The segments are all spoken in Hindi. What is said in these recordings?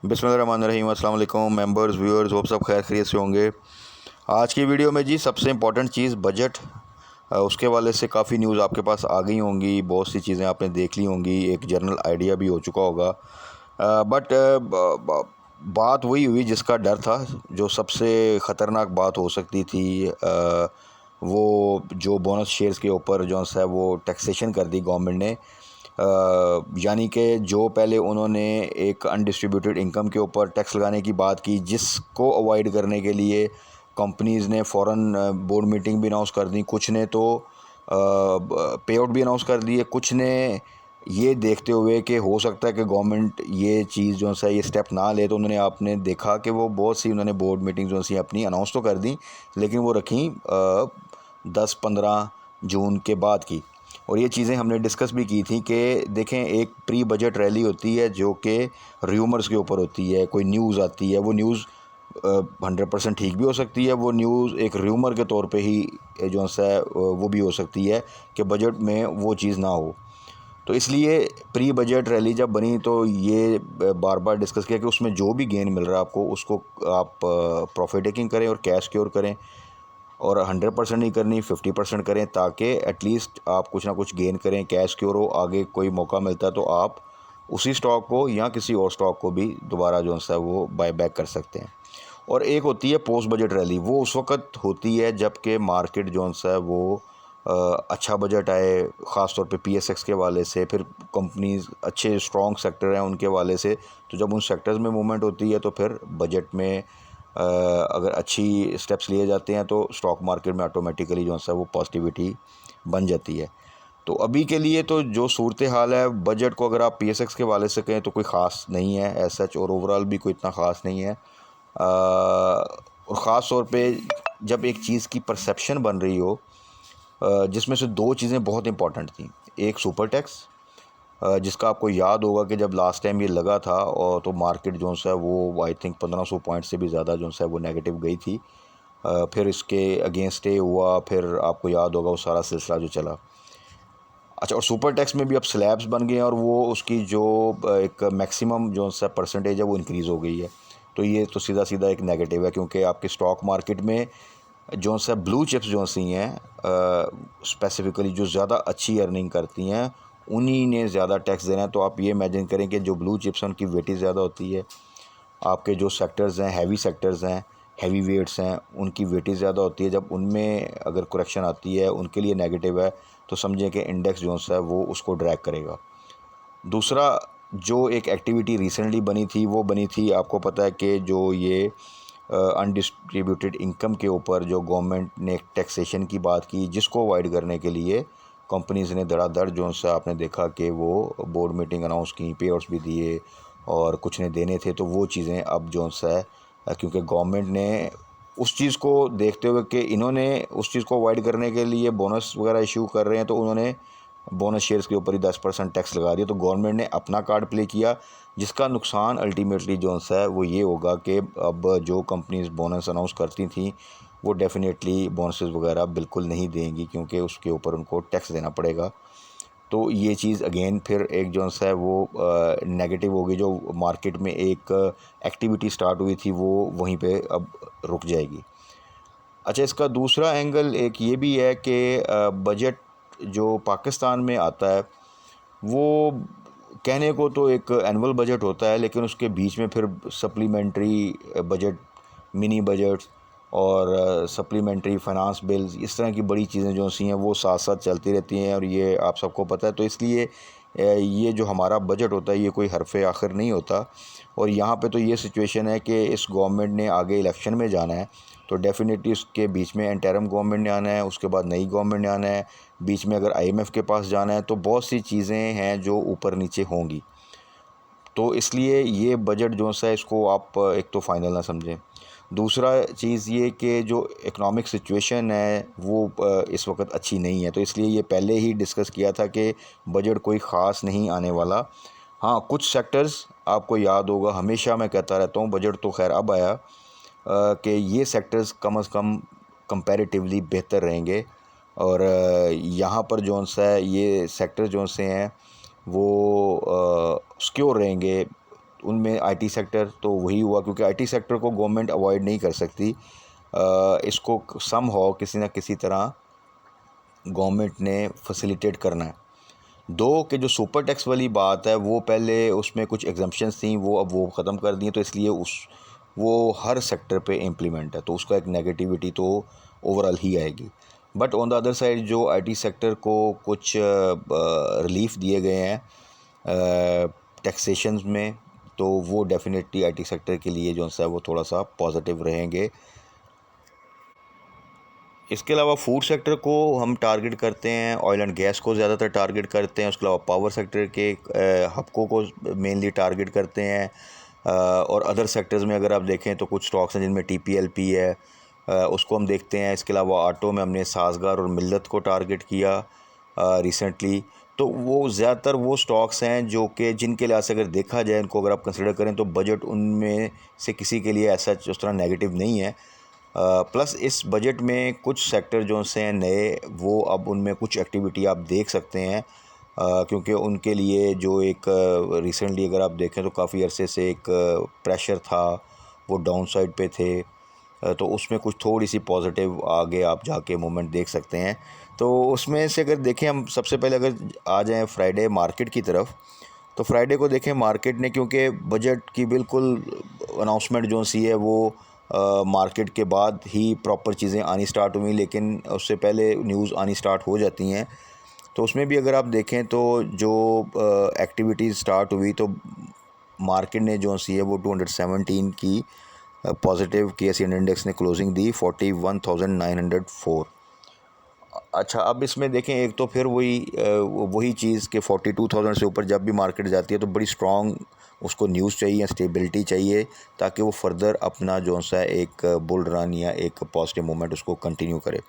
बिस्मिल्लाहिर्रहमानिर्रहीम। अस्सलाम वालेकुम मेंबर्स, व्यूअर्स, होप सब खैर खैरियत से होंगे। आज की वीडियो में जी सबसे इम्पॉर्टेंट चीज़ बजट, उसके वाले से काफ़ी न्यूज़ आपके पास आ गई होंगी, बहुत सी चीज़ें आपने देख ली होंगी, एक जनरल आइडिया भी हो चुका होगा। बट बात वही हुई जिसका डर था। जो सबसे ख़तरनाक बात हो सकती थी, वो जो बोनस शेयर्स के ऊपर जो है वो टैक्सेशन कर दी गवर्नमेंट ने। यानी कि जो पहले उन्होंने एक अनडिस्ट्रीब्यूटेड इनकम के ऊपर टैक्स लगाने की बात की, जिसको अवॉइड करने के लिए कंपनीज़ ने फ़ौरन बोर्ड मीटिंग भी अनाउंस कर दी, कुछ ने तो पे आउट भी अनाउंस कर दिए, कुछ ने ये देखते हुए कि हो सकता है कि गवर्नमेंट ये चीज़ जो है ये स्टेप ना ले, तो उन्होंने आपने देखा कि वो बहुत सी उन्होंने बोर्ड मीटिंग जो सी अपनी अनाउंस तो कर दी, लेकिन वो रखी 10-15 जून के बाद की। और ये चीज़ें हमने डिस्कस भी की थी कि देखें, एक प्री बजट रैली होती है जो कि र्यूमर्स के ऊपर होती है, कोई न्यूज़ आती है, वो न्यूज़ 100% ठीक भी हो सकती है, वो न्यूज़ एक र्यूमर के तौर पे ही जो है वो भी हो सकती है कि बजट में वो चीज़ ना हो। तो इसलिए प्री बजट रैली जब बनी तो ये बार बार डिस्कस किया कि उसमें जो भी गेन मिल रहा है आपको, उसको आप प्रॉफिट टेकिंग करें और कैश क्योर करें, और 100% नहीं करनी, 50% करें, ताकि एटलीस्ट आप कुछ ना कुछ गेन करें, कैश क्योर हो, आगे कोई मौका मिलता है तो आप उसी स्टॉक को या किसी और स्टॉक को भी दोबारा जो है वो बाय बैक कर सकते हैं। और एक होती है पोस्ट बजट रैली, वो उस वक्त होती है जबकि मार्केट जो है वो अच्छा बजट आए, ख़ास तौर पे पीएसएक्स के वाले से, फिर कंपनीज अच्छे स्ट्रॉन्ग सेक्टर हैं उनके वाले से। तो जब उन सेक्टर्स में मूवमेंट होती है तो फिर बजट में अगर अच्छी स्टेप्स लिए जाते हैं तो स्टॉक मार्केट में ऑटोमेटिकली जो है वो पॉजिटिविटी बन जाती है। तो अभी के लिए तो जो सूरत हाल है, बजट को अगर आप पीएसएक्स के वाले से कहें तो कोई ख़ास नहीं है एज सच, और ओवरऑल भी कोई इतना ख़ास नहीं है। और ख़ास तौर पे जब एक चीज़ की परसेप्शन बन रही हो, जिसमें से दो चीज़ें बहुत इंपॉर्टेंट थी। एक सुपर टैक्स, जिसका आपको याद होगा कि जब लास्ट टाइम ये लगा था और तो मार्केट जो है वो आई थिंक 1500 पॉइंट से भी ज़्यादा जो है वो नेगेटिव गई थी। फिर इसके अगेंस्ट हुआ, फिर आपको याद होगा वो सारा सिलसिला जो चला। अच्छा, और सुपर टैक्स में भी अब स्लैब्स बन गए हैं और वो उसकी जो एक मैक्सिमम जो है परसेंटेज है वो इंक्रीज़ हो गई है। तो ये तो सीधा सीधा एक नेगेटिव है, क्योंकि आपके स्टॉक मार्केट में जो सा ब्लू चिप्स जो सी हैं, स्पेसिफ़िकली जो ज़्यादा अच्छी अर्निंग करती हैं, उन्हीं ने ज़्यादा टैक्स देना है। तो आप ये इमेजिन करें कि जो ब्लू चिप्स हैं उनकी वेटेज ज़्यादा होती है, आपके जो सेक्टर्स हैं, हैवी सेक्टर्स हैं, हैवी वेट्स हैं, उनकी वेटेज ज़्यादा होती है। जब उनमें अगर करेक्शन आती है, उनके लिए नेगेटिव है, तो समझें कि इंडेक्स जो है वो उसको ड्रैग करेगा। दूसरा, जो एक एक्टिविटी रिसेंटली बनी थी, वो बनी थी, आपको पता है कि जो ये अनडिस्ट्रीब्यूटेड इनकम के ऊपर जो गवर्नमेंट ने टैक्सेशन की बात की, जिसको अवॉइड करने के लिए कंपनीज़ ने धड़ाधड़ जो है आपने देखा कि वो बोर्ड मीटिंग अनाउंस की, पे आउट्स भी दिए, और कुछ ने देने थे। तो वो चीज़ें अब जो है क्योंकि गवर्नमेंट ने उस चीज़ को देखते हुए कि इन्होंने उस चीज़ को अवॉइड करने के लिए बोनस वगैरह इशू कर रहे हैं, तो उन्होंने बोनस शेयर्स के ऊपर ही 10% टैक्स लगा दिया। तो गवर्नमेंट ने अपना कार्ड प्ले किया, जिसका नुकसान अल्टीमेटली जो है वो ये होगा कि अब जो कंपनीज बोनस अनाउंस करती थी वो डेफिनेटली बोनसेस वगैरह बिल्कुल नहीं देंगी, क्योंकि उसके ऊपर उनको टैक्स देना पड़ेगा। तो ये चीज़ अगेन फिर एक जो है वो नेगेटिव होगी। जो मार्केट में एक एक्टिविटी स्टार्ट हुई थी वो वहीं पे अब रुक जाएगी। अच्छा, इसका दूसरा एंगल एक ये भी है कि बजट जो पाकिस्तान में आता है, वो कहने को तो एक एनुअल बजट होता है, लेकिन उसके बीच में फिर सप्लीमेंट्री बजट, मिनी बजट और सप्लीमेंट्री फाइनेंस बिल्स, इस तरह की बड़ी चीज़ें जो सी हैं वो साथ साथ चलती रहती हैं, और ये आप सबको पता है। तो इसलिए ये जो हमारा बजट होता है ये कोई हरफ आखिर नहीं होता। और यहाँ पे तो ये सिचुएशन है कि इस गवर्नमेंट ने आगे इलेक्शन में जाना है, तो डेफिनेटली उसके बीच में इंटरिम गवर्नमेंट ने आना है, उसके बाद नई गवर्नमेंट ने आना है, बीच में अगर आईएमएफ के पास जाना है, तो बहुत सी चीज़ें हैं जो ऊपर नीचे होंगी। तो इसलिए ये बजट जो है इसको आप एक तो फ़ाइनल ना समझें। दूसरा चीज़ ये कि जो इकोनॉमिक सिचुएशन है वो इस वक्त अच्छी नहीं है, तो इसलिए ये पहले ही डिस्कस किया था कि बजट कोई ख़ास नहीं आने वाला। हाँ, कुछ सेक्टर्स, आपको याद होगा हमेशा मैं कहता रहता हूँ, बजट तो खैर अब आया कि ये सेक्टर्स कम से कम कंपैरेटिवली बेहतर रहेंगे, और यहाँ पर जो है ये सेक्टर जो से हैं वो सिक्योर रहेंगे। उनमें आईटी सेक्टर तो वही हुआ, क्योंकि आईटी सेक्टर को गवर्नमेंट अवॉइड नहीं कर सकती। इसको सम हो किसी न किसी तरह गवर्नमेंट ने फैसिलिटेट करना है। दो कि जो सुपर टैक्स वाली बात है वो पहले उसमें कुछ एग्जम्पशंस थी, वो अब वो ख़त्म कर दी, तो इसलिए वो हर सेक्टर पे इम्प्लीमेंट है, तो उसका एक नेगेटिविटी तो ओवरऑल ही आएगी। But on the other side जो आईटी सेक्टर को कुछ रिलीफ दिए गए हैं टैक्सेशन में, तो वो डेफिनेटली आईटी सेक्टर के लिए जो है वो थोड़ा सा पॉजिटिव रहेंगे। इसके अलावा फूड सेक्टर को हम टारगेट करते हैं, ऑयल एंड गैस को ज़्यादातर टारगेट करते हैं, उसके अलावा पावर सेक्टर के हबकों को मेनली टारगेट करते हैं। और अदर सेक्टर्स में अगर आप देखें तो कुछ स्टॉक्स हैं जिनमें टीपीएलपी है, उसको हम देखते हैं। इसके अलावा ऑटो में हमने साज़गार और मिल्लत को टारगेट किया रिसेंटली। तो वो ज़्यादातर वो स्टॉक्स हैं जो कि जिनके लिहाज से अगर देखा जाए, इनको अगर आप कंसिडर करें तो बजट उनमें से किसी के लिए ऐसा उस तरह नेगेटिव नहीं है। प्लस इस बजट में कुछ सेक्टर जो से हैं नए, वो अब उनमें कुछ एक्टिविटी आप देख सकते हैं, क्योंकि उनके लिए जो एक रिसेंटली अगर आप देखें तो काफ़ी अरसे से एक प्रेशर था, वो डाउन साइड पे थे, तो उसमें कुछ थोड़ी सी पॉजिटिव आगे आप जाके मूवमेंट देख सकते हैं। तो उसमें से अगर देखें हम सबसे पहले अगर आ जाएं फ्राइडे मार्केट की तरफ, तो फ्राइडे को देखें मार्केट ने, क्योंकि बजट की बिल्कुल अनाउंसमेंट जो सी है वो मार्केट के बाद ही प्रॉपर चीज़ें आनी स्टार्ट हुई, लेकिन उससे पहले न्यूज़ आनी स्टार्ट हो जाती हैं। तो उसमें भी अगर आप देखें तो जो एक्टिविटीज़ स्टार्ट हुई, तो मार्केट ने जो सी है वो 217 की पॉजिटिव केएसई इंडेक्स ने क्लोजिंग दी 41,904। अच्छा, अब इसमें देखें एक तो फिर वही चीज़ कि 42,000 से ऊपर जब भी मार्केट जाती है तो बड़ी स्ट्रॉन्ग उसको न्यूज़ चाहिए, स्टेबिलिटी चाहिए, ताकि वो फर्दर अपना जो सा एक बुल रन या एक पॉजिटिव मूवमेंट उसको कंटिन्यू करे।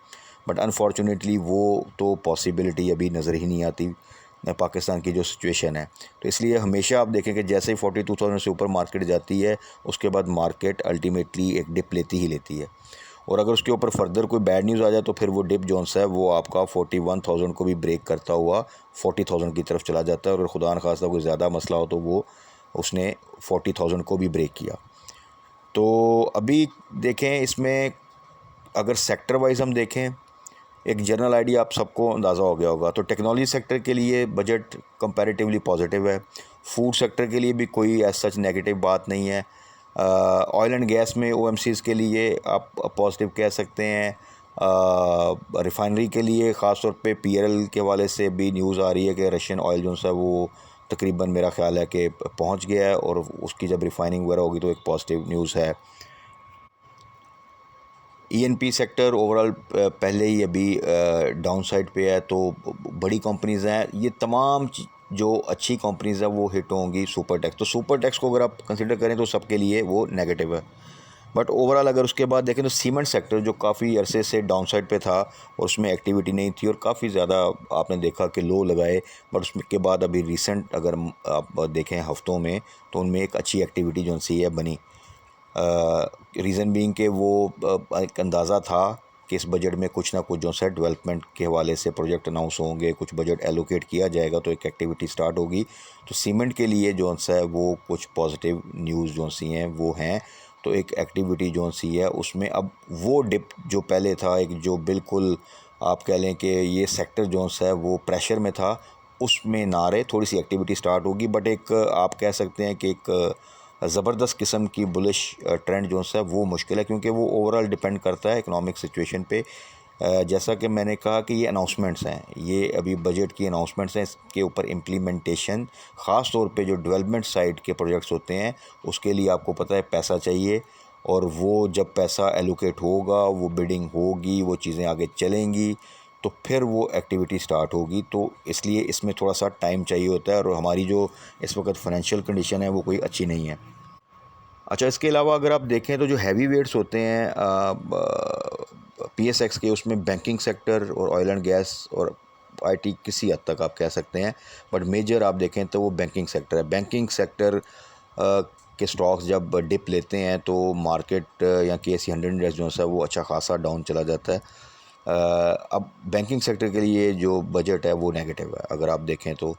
बट अनफॉर्चुनेटली वो तो पॉसिबिलिटी अभी नज़र ही नहीं आती पाकिस्तान की जो सिचुएशन है। तो इसलिए हमेशा आप देखें कि जैसे ही 42,000 से ऊपर मार्केट जाती है, उसके बाद मार्केट अल्टीमेटली एक डिप लेती ही लेती है। और अगर उसके ऊपर फर्दर कोई बैड न्यूज़ आ जाए तो फिर वो डिप जोन्स है वो आपका 41,000 को भी ब्रेक करता हुआ 40,000 की तरफ चला जाता है। और अगर खुदा न खास्ता कोई ज़्यादा मसला हो तो वो उसने 40,000 को भी ब्रेक किया। तो अभी देखें इसमें अगर सेक्टर वाइज हम देखें, एक जनरल आइडिया आप सबको अंदाज़ा हो गया होगा। तो टेक्नोलॉजी सेक्टर के लिए बजट कंपैरेटिवली पॉजिटिव है। फूड सेक्टर के लिए भी कोई एज सच नेगेटिव बात नहीं है। ऑयल एंड गैस में ओएमसीज़ के लिए आप पॉजिटिव कह सकते हैं। रिफाइनरी के लिए ख़ास तौर पे पीएलएल के वाले से भी न्यूज़ आ रही है कि रशियन ऑयल जो है वो तकरीबन मेरा ख़्याल है कि पहुंच गया है, और उसकी जब रिफाइनिंग वगैरह होगी तो एक पॉजिटिव न्यूज़ है। ईएनपी सेक्टर ओवरऑल पहले ही अभी डाउन साइड पे है, तो बड़ी कंपनीज़ हैं, ये तमाम जो अच्छी कंपनीज़ है वो हिट होंगी सुपर टैक्स। तो सुपर टैक्स को अगर आप कंसिडर करें तो सबके लिए वो नेगेटिव है। बट ओवरऑल अगर उसके बाद देखें तो सीमेंट सेक्टर जो काफ़ी अरसे से डाउन साइड पे था और उसमें एक्टिविटी नहीं थी और काफ़ी ज़्यादा आपने देखा कि लो लगाए, बट उसके बाद अभी रिसेंट अगर आप देखें हफ्तों में तो उनमें एक अच्छी एक्टिविटी जो सी है बनी। रीज़न बीइंग कि वो एक अंदाज़ा था कि इस बजट में कुछ ना कुछ जो है डेवलपमेंट के हवाले से प्रोजेक्ट अनाउंस होंगे, कुछ बजट एलोकेट किया जाएगा तो एक एक्टिविटी स्टार्ट होगी। तो सीमेंट के लिए जो है वो कुछ पॉजिटिव न्यूज़ जो सी हैं वो हैं। तो एक एक्टिविटी जो सी है उसमें अब वो डिप जो पहले था, एक जो बिल्कुल आप कह लें कि ये सेक्टर जो है वो प्रेशर में था, उसमें ना रहे, थोड़ी सी एक्टिविटी स्टार्ट होगी। बट एक आप कह सकते हैं कि एक ज़बरदस्त किस्म की बुलिश ट्रेंड जो है वो मुश्किल है, क्योंकि वो ओवरऑल डिपेंड करता है इकोनॉमिक सिचुएशन पे। जैसा कि मैंने कहा कि ये अनाउंसमेंट्स हैं, ये अभी बजट की अनाउंसमेंट्स हैं, इसके ऊपर इम्प्लीमेंटेशन ख़ास तौर पे जो डेवलपमेंट साइड के प्रोजेक्ट्स होते हैं उसके लिए आपको पता है पैसा चाहिए, और वो जब पैसा एलोकेट होगा, वो बिडिंग होगी, वो चीज़ें आगे चलेंगी, तो फिर वो एक्टिविटी स्टार्ट होगी। तो इसलिए इसमें थोड़ा सा टाइम चाहिए होता है, और हमारी जो इस वक्त फाइनेंशियल कंडीशन है वो कोई अच्छी नहीं है। अच्छा, इसके अलावा अगर आप देखें तो जो हैवी वेट्स होते हैं पीएसएक्स के, उसमें बैंकिंग सेक्टर और ऑयल एंड गैस और आईटी किसी हद तक आप कह सकते हैं, बट मेजर आप देखें तो वो बैंकिंग सेक्टर है। बैंकिंग सेक्टर के स्टॉक्स जब डिप लेते हैं तो मार्केट या केएसई 100 इंडेक्स जो है वो अच्छा खासा डाउन चला जाता है। अब बैंकिंग सेक्टर के लिए जो बजट है वो नेगेटिव है अगर आप देखें तो।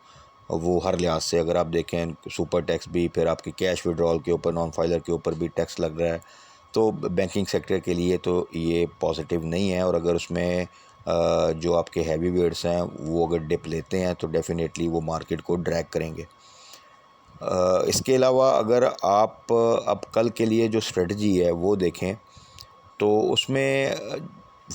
वो हर लिहाज से अगर आप देखें सुपर टैक्स भी, फिर आपकी कैश विड्रॉल के ऊपर, नॉन फाइलर के ऊपर भी टैक्स लग रहा है। तो बैंकिंग सेक्टर के लिए तो ये पॉजिटिव नहीं है। और अगर उसमें जो आपके हैवी वेट्स हैं वो अगर डिप लेते हैं तो डेफ़िनेटली वो मार्केट को ड्रैग करेंगे। इसके अलावा अगर आप अब कल के लिए जो स्ट्रेटजी है वो देखें तो उसमें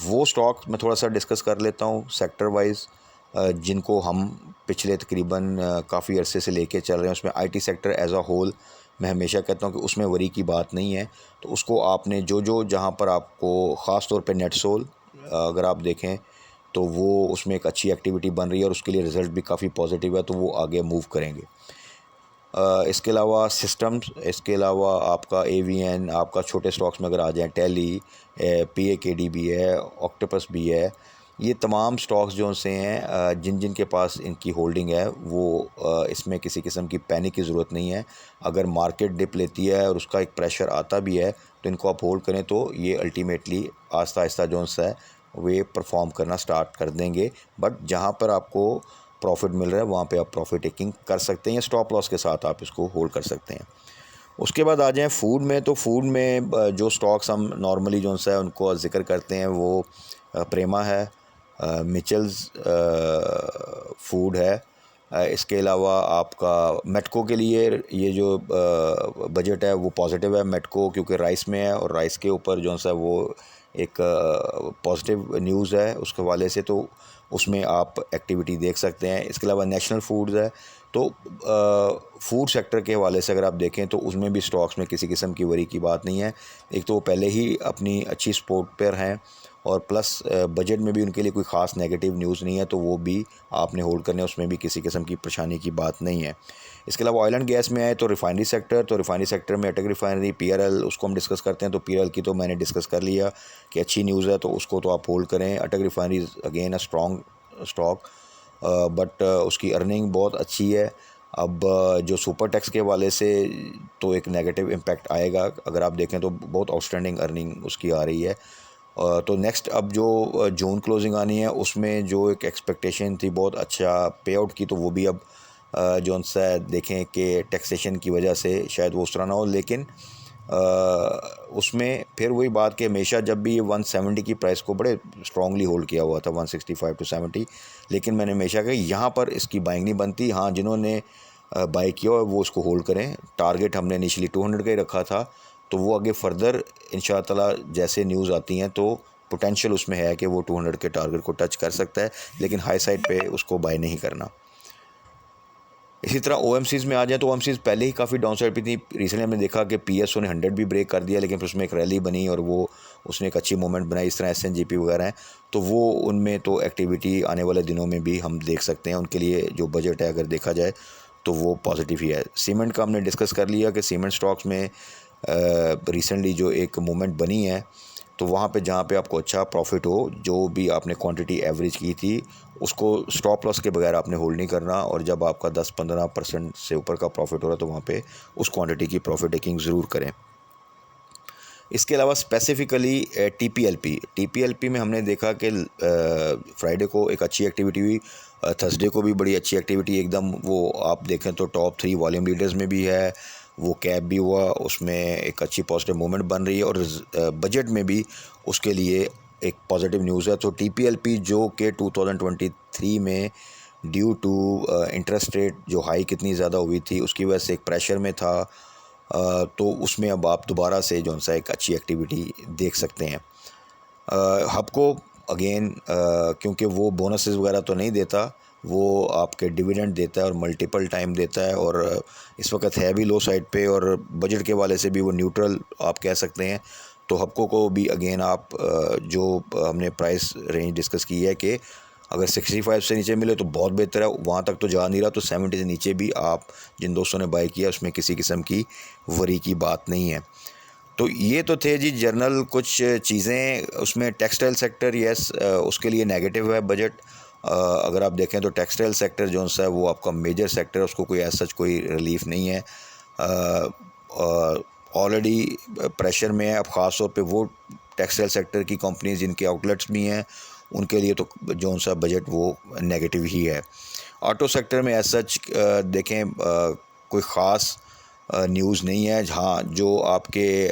वो स्टॉक मैं थोड़ा सा डिस्कस कर लेता हूँ सेक्टर वाइज, जिनको हम पिछले तकरीबन काफ़ी अरसे से लेके चल रहे हैं। उसमें IT sector as a whole मैं हमेशा कहता हूँ कि उसमें वरी की बात नहीं है। तो उसको आपने जो जहाँ पर आपको ख़ास तौर पे नेटसोल अगर आप देखें तो वो उसमें एक अच्छी एक्टिविटी बन रही है और उसके लिए रिज़ल्ट भी काफ़ी पॉजिटिव है, तो वो आगे मूव करेंगे। इसके अलावा सिस्टम्स, इसके अलावा आपका एवीएन, आपका छोटे स्टॉक्स में अगर आ जाएँ टेली, पीएकेडी भी है, ऑक्टोपस भी है। ये तमाम स्टॉक्स जो से हैं जिन के पास इनकी होल्डिंग है वो इसमें किसी किस्म की पैनिक की ज़रूरत नहीं है। अगर मार्केट डिप लेती है और उसका एक प्रेशर आता भी है तो इनको आप होल्ड करें तो ये अल्टीमेटली आहिस्ता आहिस्ता जो है वे परफॉर्म करना स्टार्ट कर देंगे। बट जहाँ पर आपको प्रॉफिट मिल रहा है वहाँ पे आप प्रॉफिट टेकिंग कर सकते हैं या स्टॉप लॉस के साथ आप इसको होल्ड कर सकते हैं। उसके बाद आ जाएँ फूड में, तो फूड में जो स्टॉक्स हम नॉर्मली जो है उनको ज़िक्र करते हैं वो प्रेमा है, मिचेल्स फूड है। इसके अलावा आपका मेटको के लिए ये जो बजट है वो पॉजिटिव है मेटको, क्योंकि राइस में है और राइस के ऊपर जो है वो एक पॉजिटिव न्यूज़ है उसके हवाले से, तो उसमें आप एक्टिविटी देख सकते हैं। इसके अलावा नेशनल फूड्स है, तो फूड सेक्टर के हवाले से अगर आप देखें तो उसमें भी स्टॉक्स में किसी किस्म की वरी की बात नहीं है। एक तो वो पहले ही अपनी अच्छी सपोर्ट पर हैं और प्लस बजट में भी उनके लिए कोई ख़ास नेगेटिव न्यूज़ नहीं है, तो वो भी आपने होल्ड करने, उसमें भी किसी किस्म की परेशानी की बात नहीं है। इसके अलावा ऑयल एंड गैस में आए तो रिफाइनरी सेक्टर, तो रिफाइनरी सेक्टर में अटक रिफाइनरी, पीआरएल उसको हम डिस्कस करते हैं। तो पीआरएल की तो मैंने डिस्कस कर लिया कि अच्छी न्यूज़ है तो उसको तो आप होल्ड करें। अटक refinery again a strong stock, but उसकी अर्निंग बहुत अच्छी है। अब जो सुपर टैक्स के हवाले से तो एक नेगेटिव इम्पैक्ट आएगा, अगर आप देखें तो बहुत आउटस्टैंडिंग अर्निंग उसकी आ रही है। तो नेक्स्ट अब जो जून क्लोजिंग आनी है उसमें जो एक एक्सपेक्टेशन थी बहुत अच्छा पे आउट की, तो वो भी अब जो सा देखें कि टैक्सेशन की वजह से शायद वो उस तरह ना हो। लेकिन उसमें फिर वही बात कि हमेशा जब भी ये 170 की प्राइस को बड़े स्ट्रांगली होल्ड किया हुआ था 165 टू 70, लेकिन मैंने हमेशा कहा यहाँ पर इसकी बाइंग नहीं बनती। हाँ, जिन्होंने बाई किया और वो उसको होल्ड करें। टारगेट हमने इनिशियली 200 का ही रखा था, तो वो आगे फर्दर इंशाअल्लाह जैसे न्यूज़ आती हैं तो पोटेंशियल उसमें है कि वो 200 के टारगेट को टच कर सकता है, लेकिन हाई साइड पे उसको बाय नहीं करना। इसी तरह ओएमसीज़ में आ जाए तो ओएमसीज़ पहले ही काफ़ी डाउन साइड पे थी। रिसेंटली हमने देखा कि पीएसओ ने 100 भी ब्रेक कर दिया, लेकिन फिर उसमें एक रैली बनी और वो उसने एक अच्छी मूवमेंट बनाई। इस तरह एसएनजीपी वगैरह हैं, तो वो उनमें तो एक्टिविटी आने वाले दिनों में भी हम देख सकते हैं। उनके लिए जो बजट है अगर देखा जाए तो वो पॉजिटिव ही है। सीमेंट का हमने डिस्कस कर लिया कि सीमेंट स्टॉक्स में रिसेंटली जो एक मूवमेंट बनी है तो वहाँ पे जहाँ पे आपको अच्छा प्रॉफिट हो, जो भी आपने क्वांटिटी एवरेज की थी उसको स्टॉप लॉस के बगैर आपने होल्ड नहीं करना, और जब आपका 10-15% से ऊपर का प्रॉफिट हो रहा है तो वहाँ पे उस क्वांटिटी की प्रॉफिट टेकिंग ज़रूर करें। इसके अलावा स्पेसिफ़िकली टीपीएलपी में हमने देखा कि फ्राइडे को एक अच्छी एक्टिविटी हुई, थर्सडे को भी बड़ी अच्छी एक्टिविटी एकदम, वो आप देखें तो टॉप 3 वॉल्यूम लीडर्स में भी है, वो कैप भी हुआ, उसमें एक अच्छी पॉजिटिव मूवमेंट बन रही है और बजट में भी उसके लिए एक पॉजिटिव न्यूज़ है। तो टीपीएलपी जो कि 2023 में ड्यू टू इंटरेस्ट रेट जो हाई कितनी ज़्यादा हुई थी उसकी वजह से एक प्रेशर में था, तो उसमें अब आप दोबारा से जो सा एक अच्छी एक्टिविटी देख सकते हैं। हबको अगेन क्योंकि वो बोनसेस वगैरह तो नहीं देता, वो आपके डिविडेंड देता है और मल्टीपल टाइम देता है, और इस वक्त है भी लो साइड पे और बजट के वाले से भी वो न्यूट्रल आप कह सकते हैं। तो हबको को भी अगेन आप जो हमने प्राइस रेंज डिस्कस की है कि अगर 65 से नीचे मिले तो बहुत बेहतर है, वहाँ तक तो जा नहीं रहा, तो 70 से नीचे भी आप जिन दोस्तों ने बाय किया उसमें किसी किस्म की वरी की बात नहीं है। तो ये तो थे जी जनरल कुछ चीज़ें। उसमें टेक्सटाइल सेक्टर यस उसके लिए नेगेटिव है बजट। अगर आप देखें तो टेक्सटाइल सेक्टर जो है वो आपका मेजर सेक्टर है, उसको कोई ऐसा कोई रिलीफ नहीं है, ऑलरेडी प्रेशर में है। अब ख़ास तौर पे वो टेक्सटाइल सेक्टर की कंपनीज जिनके आउटलेट्स भी हैं उनके लिए तो जो सा बजट वो नेगेटिव ही है। ऑटो सेक्टर में एज सच देखें कोई ख़ास न्यूज़ नहीं है। हाँ, जो आपके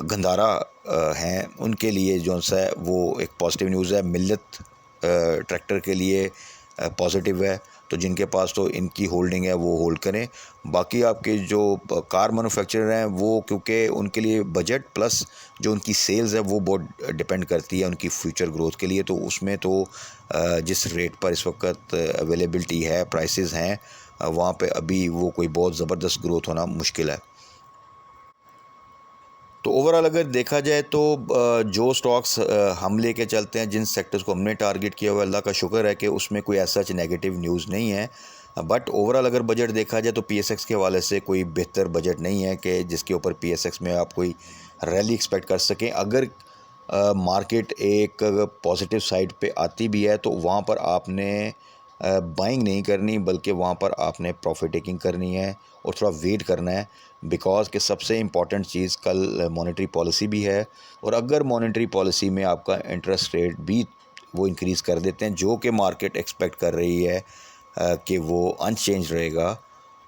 गंधारा हैं उनके लिए जो सा वो एक पॉजिटिव न्यूज़ है। मिल्लत ट्रैक्टर के लिए पॉजिटिव है, तो जिनके पास तो इनकी होल्डिंग है वो होल्ड करें। बाकी आपके जो कार मैन्युफैक्चरर हैं वो, क्योंकि उनके लिए बजट प्लस जो उनकी सेल्स है वो बहुत डिपेंड करती है उनकी फ्यूचर ग्रोथ के लिए, तो उसमें तो जिस रेट पर इस वक्त अवेलेबिलिटी है, प्राइसेस हैं, वहाँ पे अभी वो कोई बहुत ज़बरदस्त ग्रोथ होना मुश्किल है। तो ओवरऑल अगर देखा जाए तो जो स्टॉक्स हम लेके चलते हैं, जिन सेक्टर्स को हमने टारगेट किया हुआ, अल्लाह का शुक्र है कि उसमें कोई ऐसा नेगेटिव न्यूज़ नहीं है। बट ओवरऑल अगर बजट देखा जाए तो पीएसएक्स के हवाले से कोई बेहतर बजट नहीं है कि जिसके ऊपर पीएसएक्स में आप कोई रैली एक्सपेक्ट कर सकें। अगर मार्केट एक पॉजिटिव साइड पे आती भी है तो वहाँ पर आपने बाइंग नहीं करनी, बल्कि वहाँ पर आपने प्रॉफिट टेकिंग करनी है और थोड़ा वेट करना है। बिकॉज़ कि सबसे इम्पॉर्टेंट चीज़ कल मॉनेटरी पॉलिसी भी है, और अगर मॉनेटरी पॉलिसी में आपका इंटरेस्ट रेट भी वो इंक्रीज़ कर देते हैं जो कि मार्केट एक्सपेक्ट कर रही है कि वो अनचेंज रहेगा,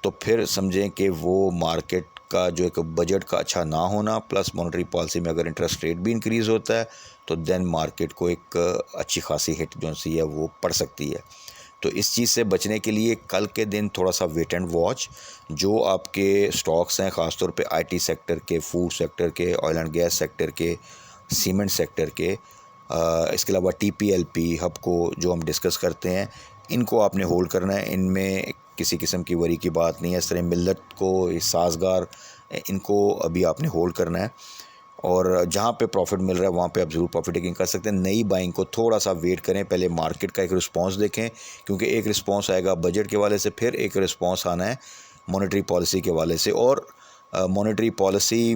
तो फिर समझें कि वो मार्केट का जो एक बजट का अच्छा ना होना प्लस मॉनेटरी पॉलिसी में अगर इंटरेस्ट रेट भी इंक्रीज़ होता है तो देन मार्केट को एक अच्छी खासी हिट जो सी है वो पड़ सकती है। तो इस चीज़ से बचने के लिए कल के दिन थोड़ा सा वेट एंड वॉच। जो आपके स्टॉक्स हैं ख़ासतौर पे आईटी सेक्टर के, फूड सेक्टर के, ऑयल एंड गैस सेक्टर के, सीमेंट सेक्टर के, इसके अलावा टीपीएलपी, हबको जो हम डिस्कस करते हैं, इनको आपने होल्ड करना है। इनमें किसी किस्म की वरी की बात नहीं है। इस तरह मिल्लत को, साजगार, इनको अभी आपने होल्ड करना है, और जहाँ पे प्रॉफिट मिल रहा है वहाँ पे आप ज़रूर प्रॉफिट टेकिंग कर सकते हैं। नई बाइंग को थोड़ा सा वेट करें, पहले मार्केट का एक रिस्पांस देखें, क्योंकि एक रिस्पांस आएगा बजट के वाले से, फिर एक रिस्पांस आना है मॉनेटरी पॉलिसी के वाले से। और मॉनेटरी पॉलिसी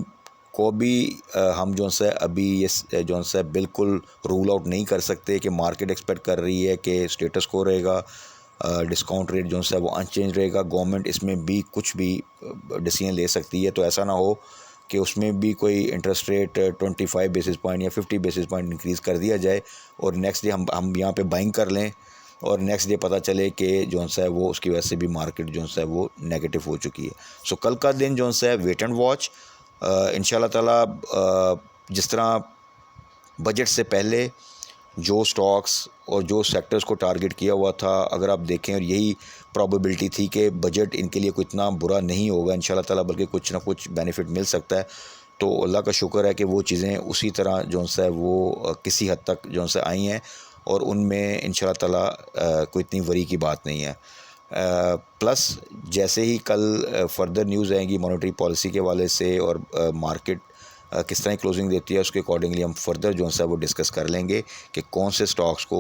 को भी हम जो है अभी ये जो है बिल्कुल रूल आउट नहीं कर सकते कि मार्केट एक्सपेक्ट कर रही है कि स्टेटस को रहेगा, डिस्काउंट रेट जो है वो अनचेंज रहेगा। गवर्नमेंट इसमें भी कुछ भी डिसीजन ले सकती है, तो ऐसा ना हो कि उसमें भी कोई इंटरेस्ट रेट 25 बेसिस पॉइंट या 50 बेसिस पॉइंट इंक्रीज़ कर दिया जाए और नेक्स्ट डे हम यहाँ पे बाइंग कर लें और नेक्स्ट डे पता चले कि जो है वो उसकी वजह से भी मार्केट जो है वो नेगेटिव हो चुकी है। सो कल का दिन जो है वेट एंड वॉच। इंशाल्लाह ताला जिस तरह बजट से पहले जो स्टॉक्स और जो सेक्टर्स को टारगेट किया हुआ था, अगर आप देखें, और यही प्रोबेबिलिटी थी कि बजट इनके लिए कोई इतना बुरा नहीं होगा इंशाल्लाह ताला, बल्कि कुछ ना कुछ बेनिफिट मिल सकता है। तो अल्लाह का शुक्र है कि वो चीज़ें उसी तरह जो है वो किसी हद तक जो है आई हैं, और उनमें इंशाल्लाह ताला कोई इतनी वरी की बात नहीं है। प्लस जैसे ही कल फर्दर न्यूज़ आएंगी मॉनेटरी पॉलिसी के वाले से और मार्केट किस तरह क्लोजिंग देती है, उसके अकॉर्डिंगली हम फर्दर जो है वो डिस्कस कर लेंगे कि कौन से स्टॉक्स को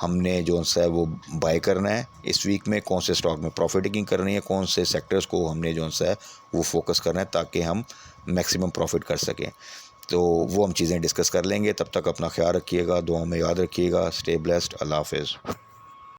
हमने जो है वो बाय करना है इस वीक में, कौन से स्टॉक में प्रॉफिट टेकिंग करनी है, कौन से सेक्टर्स को हमने जो है वो फोकस करना है ताकि हम मैक्सिमम प्रॉफिट कर सकें। तो वो हम चीज़ें डिस्कस कर लेंगे। तब तक अपना ख्याल रखिएगा, दुआ में याद रखिएगा। Stay blessed. अल्लाह हाफ़िज़।